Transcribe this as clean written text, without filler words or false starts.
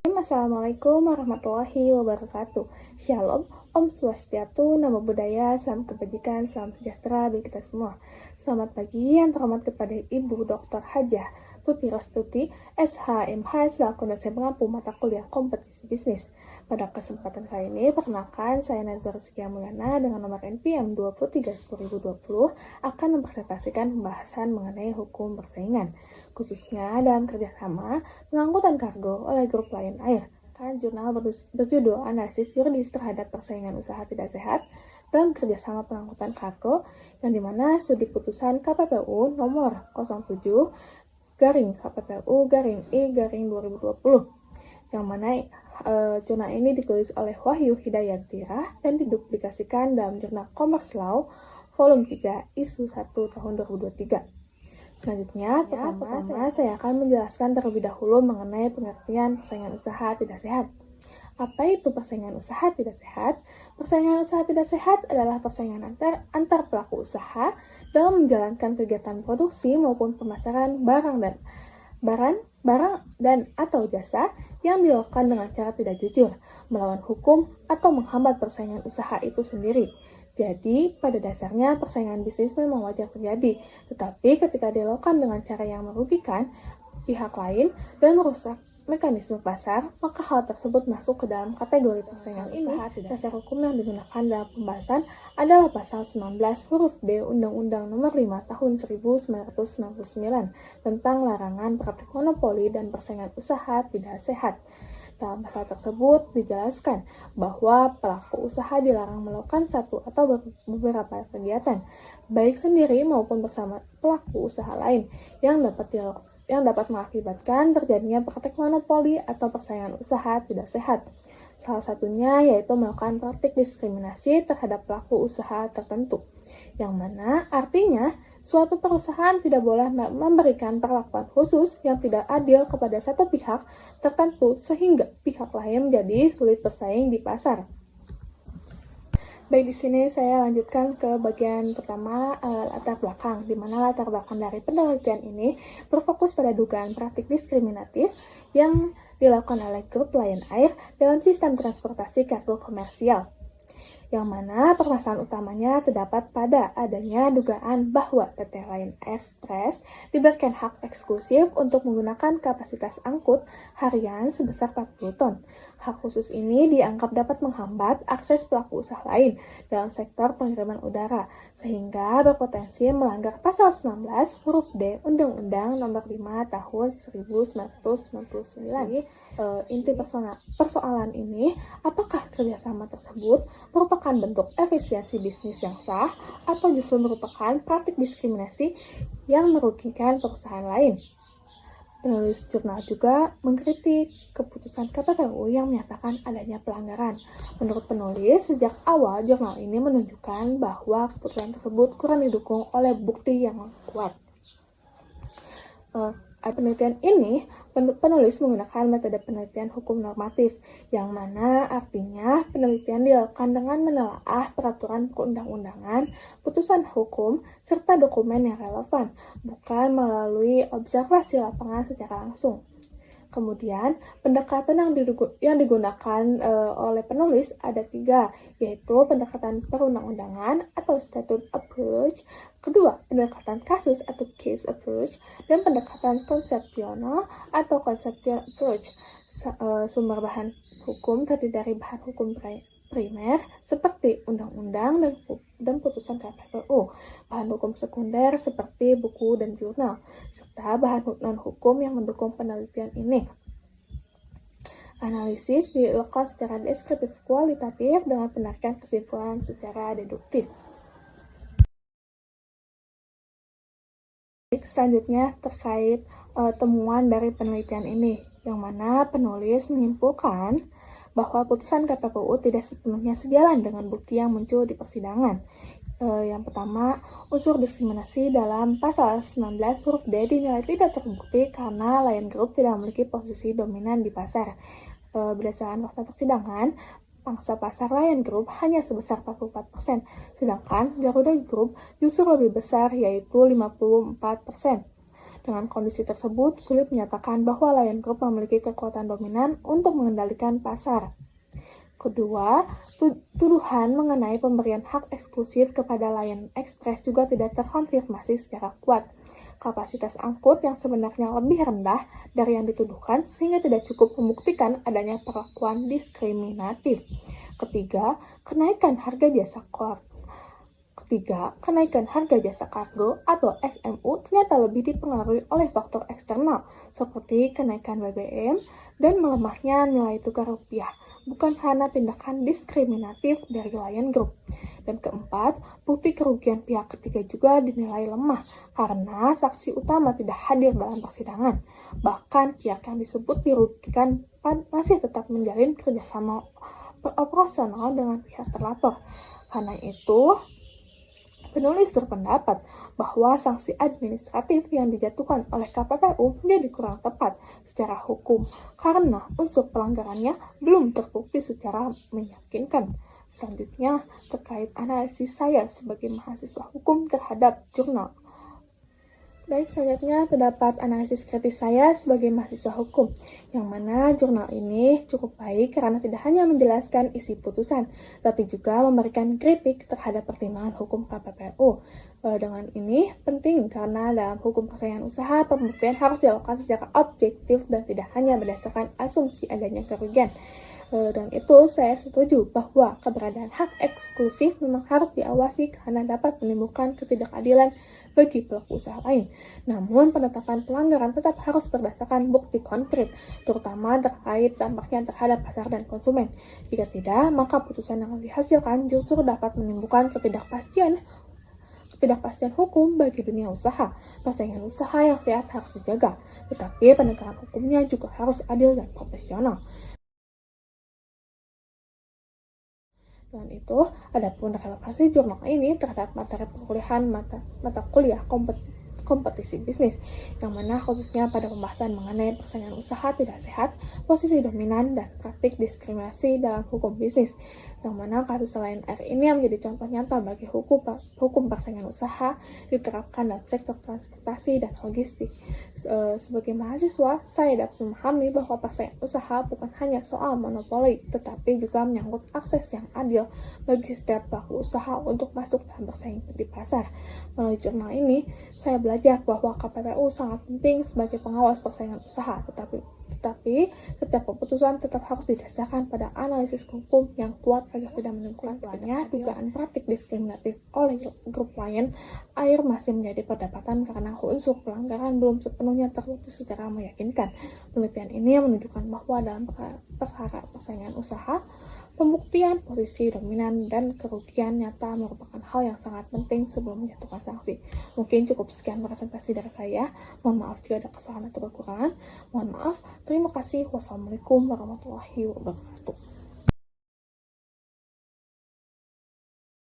Assalamualaikum warahmatullahi wabarakatuh. Shalom, Om Swastiastu, Namo Buddhaya, Salam Kebajikan, Salam Sejahtera bagi kita semua. Selamat pagi yang terhormat kepada Ibu Dr. Hajah Tuti Rastuti, SHMH, selaku dosen pengampu mata kuliah kompetisi bisnis. Pada kesempatan kali ini, perkenalkan saya Nazar Rizkia Mulyana dengan nomor NPM 23/1020 akan mempresentasikan pembahasan mengenai hukum persaingan, khususnya dalam kerjasama pengangkutan kargo oleh grup Lion Air. Jurnal berjudul Analisis Yuridis Terhadap Persaingan Usaha Tidak Sehat dalam Kerjasama Pengangkutan Kargo, yang dimana studi putusan KPPU nomor 07/KPPU/I/2020, yang mana jurnal ini ditulis oleh Wahyu Hidayatira dan diduplikasikan dalam jurnal Commerce Law volume 3 isu 1 tahun 2023. Selanjutnya, pertama saya akan menjelaskan terlebih dahulu mengenai pengertian persaingan usaha tidak sehat. Apa itu persaingan usaha tidak sehat? Persaingan usaha tidak sehat adalah persaingan antar pelaku usaha dalam menjalankan kegiatan produksi maupun pemasaran barang dan atau jasa yang dilakukan dengan cara tidak jujur, melawan hukum, atau menghambat persaingan usaha itu sendiri. Jadi, pada dasarnya persaingan bisnis memang wajar terjadi, tetapi ketika dilakukan dengan cara yang merugikan pihak lain dan merusak mekanisme pasar, maka hal tersebut masuk ke dalam kategori persaingan usaha. Dasar hukum yang digunakan dalam pembahasan adalah pasal 19 huruf D Undang-Undang Nomor 5 Tahun 1999 tentang larangan praktik monopoli dan persaingan usaha tidak sehat. Dalam pasal tersebut dijelaskan bahwa pelaku usaha dilarang melakukan satu atau beberapa kegiatan, baik sendiri maupun bersama pelaku usaha lain, yang dapat mengakibatkan terjadinya praktik monopoli atau persaingan usaha tidak sehat. Salah satunya yaitu melakukan praktik diskriminasi terhadap pelaku usaha tertentu, yang mana artinya suatu perusahaan tidak boleh memberikan perlakuan khusus yang tidak adil kepada satu pihak tertentu sehingga pihak lain menjadi sulit bersaing di pasar. Baik, di sini saya lanjutkan ke bagian pertama, latar belakang, di mana latar belakang dari penelitian ini berfokus pada dugaan praktik diskriminatif yang dilakukan oleh grup Lion Air dalam sistem transportasi kargo komersial, yang mana permasalahan utamanya terdapat pada adanya dugaan bahwa PT Lion Express diberikan hak eksklusif untuk menggunakan kapasitas angkut harian sebesar 40 ton. Hak khusus ini dianggap dapat menghambat akses pelaku usaha lain dalam sektor pengiriman udara, sehingga berpotensi melanggar pasal 19 huruf D Undang-Undang Nomor 5 Tahun 1999. Inti persoalan ini, apakah kerjasama tersebut merupakan bentuk efisiensi bisnis yang sah atau justru merupakan praktik diskriminasi yang merugikan perusahaan lain? Penulis jurnal juga mengkritik keputusan KPPU yang menyatakan adanya pelanggaran. Menurut penulis, sejak awal jurnal ini menunjukkan bahwa keputusan tersebut kurang didukung oleh bukti yang kuat. Penelitian ini, penulis menggunakan metode penelitian hukum normatif, yang mana artinya penelitian dilakukan dengan menelaah peraturan perundang-undangan, putusan hukum, serta dokumen yang relevan, bukan melalui observasi lapangan secara langsung. Kemudian, pendekatan yang digunakan oleh penulis ada 3, yaitu pendekatan perundang-undangan atau statute approach, kedua, pendekatan kasus atau case approach, dan pendekatan konsepsional atau conceptual approach. Sumber bahan hukum terdiri dari bahan hukum primer seperti undang-undang dan putusan KPPU, bahan hukum sekunder seperti buku dan jurnal, serta bahan non-hukum yang mendukung penelitian ini. Analisis dilakukan secara deskriptif kualitatif dengan penarikan kesimpulan secara deduktif. Selanjutnya terkait temuan dari penelitian ini, yang mana penulis menyimpulkan bahwa putusan KPPU tidak sepenuhnya sejalan dengan bukti yang muncul di persidangan. Yang pertama, unsur diskriminasi dalam pasal 19 huruf D dinilai tidak terbukti karena Lion Group tidak memiliki posisi dominan di pasar. Berdasarkan fakta persidangan, pangsa pasar Lion Group hanya sebesar 44%, sedangkan Garuda Group justru lebih besar, yaitu 54%. Dengan kondisi tersebut, sulit menyatakan bahwa Lion Group memiliki kekuatan dominan untuk mengendalikan pasar. Kedua, tuduhan mengenai pemberian hak eksklusif kepada Lion Express juga tidak terkonfirmasi secara kuat. Kapasitas angkut yang sebenarnya lebih rendah dari yang dituduhkan sehingga tidak cukup membuktikan adanya perlakuan diskriminatif. Ketiga, kenaikan harga jasa kargo atau SMU ternyata lebih dipengaruhi oleh faktor eksternal seperti kenaikan BBM dan melemahnya nilai tukar rupiah, bukan karena tindakan diskriminatif dari Lion Group. Dan keempat, bukti kerugian pihak ketiga juga dinilai lemah karena saksi utama tidak hadir dalam persidangan. Bahkan pihak yang disebut dirugikan masih tetap menjalin kerjasama operasional dengan pihak terlapor. Karena itu, penulis berpendapat bahwa sanksi administratif yang dijatuhkan oleh KPPU menjadi kurang tepat secara hukum karena unsur pelanggarannya belum terbukti secara meyakinkan. Selanjutnya, terkait analisis saya sebagai mahasiswa hukum terhadap jurnal. Baik, selanjutnya terdapat analisis kritis saya sebagai mahasiswa hukum, yang mana jurnal ini cukup baik karena tidak hanya menjelaskan isi putusan, tapi juga memberikan kritik terhadap pertimbangan hukum KPPU. Dengan ini penting karena dalam hukum persaingan usaha, pembuktian harus dilakukan secara objektif dan tidak hanya berdasarkan asumsi adanya kerugian. Dan itu saya setuju bahwa keberadaan hak eksklusif memang harus diawasi karena dapat menimbulkan ketidakadilan bagi pelaku usaha lain. Namun penetapan pelanggaran tetap harus berdasarkan bukti konkret, terutama terkait dampaknya terhadap pasar dan konsumen. Jika tidak, maka putusan yang dihasilkan justru dapat menimbulkan ketidakpastian hukum bagi dunia usaha. Persaingan usaha yang sehat harus dijaga, tetapi penegakan hukumnya juga harus adil dan profesional. Dengan itu, adapun relevansi jurnal ini terhadap materi perkuliahan mata kuliah kompetisi bisnis, yang mana khususnya pada pembahasan mengenai persaingan usaha tidak sehat, posisi dominan, dan praktik diskriminasi dalam hukum bisnis, yang mana kasus Lion Air ini menjadi contoh nyata bagi hukum persaingan usaha diterapkan dalam sektor transportasi dan logistik. Sebagai mahasiswa, saya dapat memahami bahwa persaingan usaha bukan hanya soal monopoli, tetapi juga menyangkut akses yang adil bagi setiap pelaku usaha untuk masuk dan bersaing di pasar. Melalui jurnal ini, saya belajar bahwa KPPU sangat penting sebagai pengawas persaingan usaha, tetapi setiap keputusan tetap harus didasarkan pada analisis hukum yang kuat agar tidak menimbulkan dugaan praktik diskriminatif oleh grup Lion Air masih menjadi perdebatan karena unsur pelanggaran belum sepenuhnya terbukti secara meyakinkan. Penelitian ini menunjukkan bahwa dalam perkara persaingan usaha, pembuktian posisi dominan dan kerugian nyata merupakan hal yang sangat penting sebelum menjatuhkan sanksi. Mungkin cukup sekian presentasi dari saya. Mohon maaf jika ada kesalahan atau kekurangan. Mohon maaf. Terima kasih. Wassalamualaikum warahmatullahi wabarakatuh.